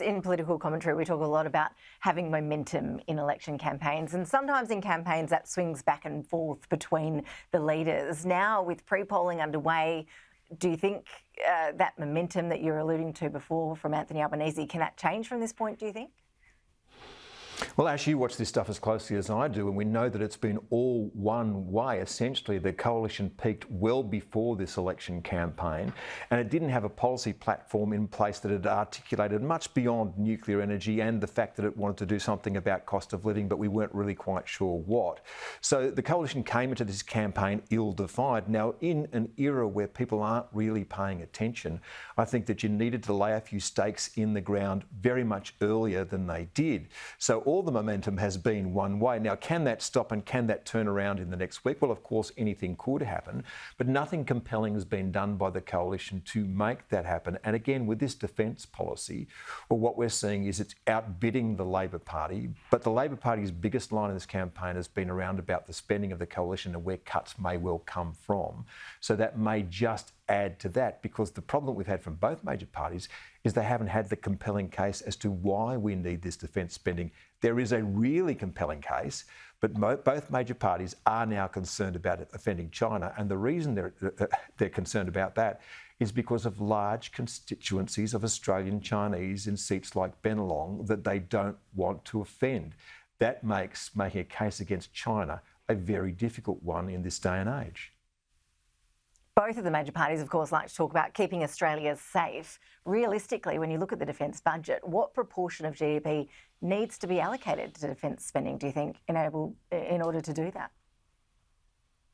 In political commentary, we talk a lot about having momentum in election campaigns, and sometimes in campaigns that swings back and forth between the leaders. Now, with pre-polling underway, do you think that momentum that you're alluding to before from Anthony Albanese, can that change from this point, do you think? Well, Ash, you watch this stuff as closely as I do, and we know that it's been all one way. Essentially, the coalition peaked well before this election campaign, and it didn't have a policy platform in place that had articulated much beyond nuclear energy and the fact that it wanted to do something about cost of living, but we weren't really quite sure what. So the coalition came into this campaign ill-defined. Now, in an era where people aren't really paying attention, I think that you needed to lay a few stakes in the ground very much earlier than they did. So all the momentum has been one way. Now, can that stop and can that turn around in the next week? Well, of course, anything could happen, but nothing compelling has been done by the coalition to make that happen. And again, with this defence policy, well, what we're seeing is it's outbidding the Labor Party, but the Labor Party's biggest line in this campaign has been around about the spending of the coalition and where cuts may well come from. So that may just add to that, because the problem we've had from both major parties is they haven't had the compelling case as to why we need this defence spending. There is a really compelling case, but both major parties are now concerned about it offending China, and the reason they're concerned about that is because of large constituencies of Australian Chinese in seats like Bennelong that they don't want to offend. That makes making a case against China a very difficult one in this day and age. Both of the major parties, of course, like to talk about keeping Australia safe. Realistically, when you look at the defence budget, what proportion of GDP needs to be allocated to defence spending, do you think, in order to do that?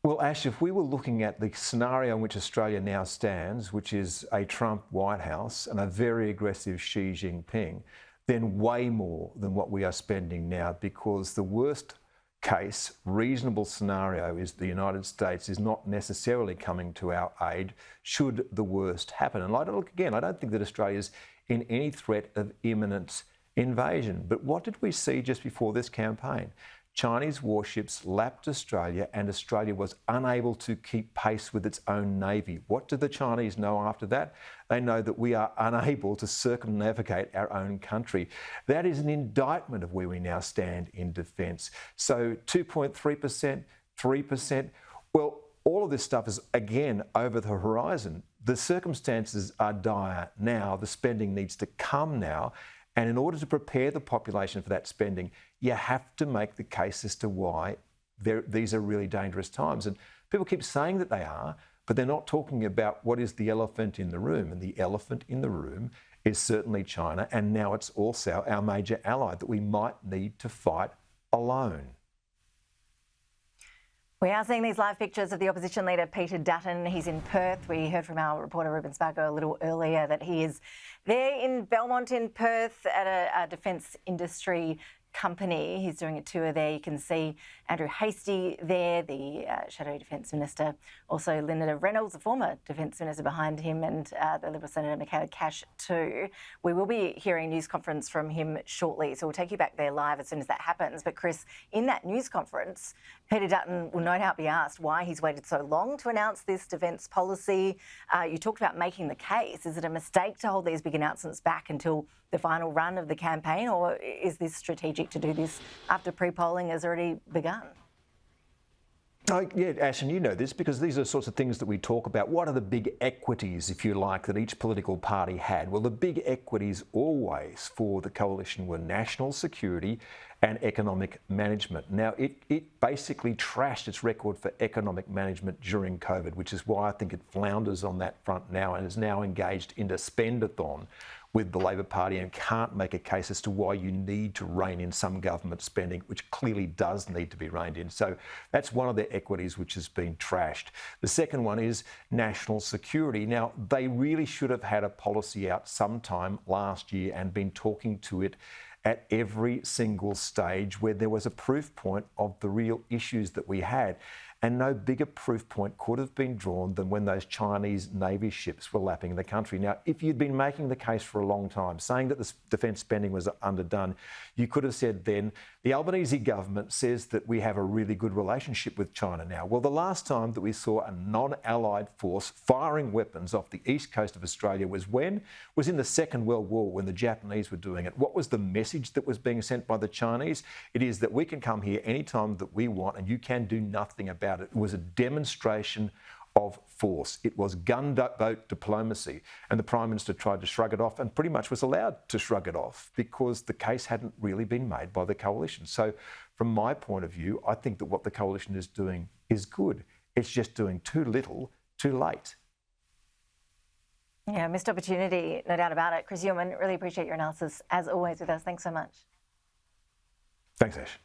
Well, Ash, if we were looking at the scenario in which Australia now stands, which is a Trump White House and a very aggressive Xi Jinping, then way more than what we are spending now, because the worst case, reasonable scenario is the United States is not necessarily coming to our aid should the worst happen. And look, again, I don't think that Australia's in any threat of imminent invasion. But what did we see just before this campaign? Chinese warships lapped Australia, and Australia was unable to keep pace with its own navy. What do the Chinese know after that? They know that we are unable to circumnavigate our own country. That is an indictment of where we now stand in defence. So 2.3%, 3%, well, all of this stuff is, again, over the horizon. The circumstances are dire now. The spending needs to come now. And in order to prepare the population for that spending, you have to make the case as to why these are really dangerous times. And people keep saying that they are, but they're not talking about what is the elephant in the room. And the elephant in the room is certainly China. And now it's also our major ally that we might need to fight alone. We are seeing these live pictures of the opposition leader, Peter Dutton. He's in Perth. We heard from our reporter, Ruben Spargo, a little earlier that he is there in Belmont in Perth at a defence industry company. He's doing a tour there. You can see Andrew Hastie there, the Shadow Defence Minister. Also Linda Reynolds, the former Defence Minister, behind him, and the Liberal Senator Michaela Cash too. We will be hearing a news conference from him shortly, so we'll take you back there live as soon as that happens. But Chris, in that news conference, Peter Dutton will no doubt be asked why he's waited so long to announce this defence policy. You talked about making the case. Is it a mistake to hold these big announcements back until the final run of the campaign, or is this strategic to do this after pre-polling has already begun? Yeah, Ash, and you know this because these are the sorts of things that we talk about. What are the big equities, if you like, that each political party had? Well, the big equities always for the coalition were national security and economic management. Now, it basically trashed its record for economic management during COVID, which is why I think it flounders on that front now and is now engaged in a spend-a-thon with the Labor Party and can't make a case as to why you need to rein in some government spending, which clearly does need to be reined in. So that's one of their equities which has been trashed. The second one is national security. Now, they really should have had a policy out sometime last year and been talking to it at every single stage where there was a proof point of the real issues that we had. And no bigger proof point could have been drawn than when those Chinese Navy ships were lapping the country. Now, if you'd been making the case for a long time, saying that the defence spending was underdone, you could have said then, the Albanese government says that we have a really good relationship with China now. Well, the last time that we saw a non-allied force firing weapons off the east coast of Australia was when? Was in the Second World War, when the Japanese were doing it. What was the message that was being sent by the Chinese? It is that we can come here anytime that we want and you can do nothing about it. It was a demonstration of force. It was gunboat diplomacy, and the Prime Minister tried to shrug it off and pretty much was allowed to shrug it off because the case hadn't really been made by the coalition. So from my point of view, I think that what the coalition is doing is good. It's just doing too little, too late. Yeah, missed opportunity, no doubt about it. Chris Uhlmann, really appreciate your analysis as always with us. Thanks so much. Thanks, Ash.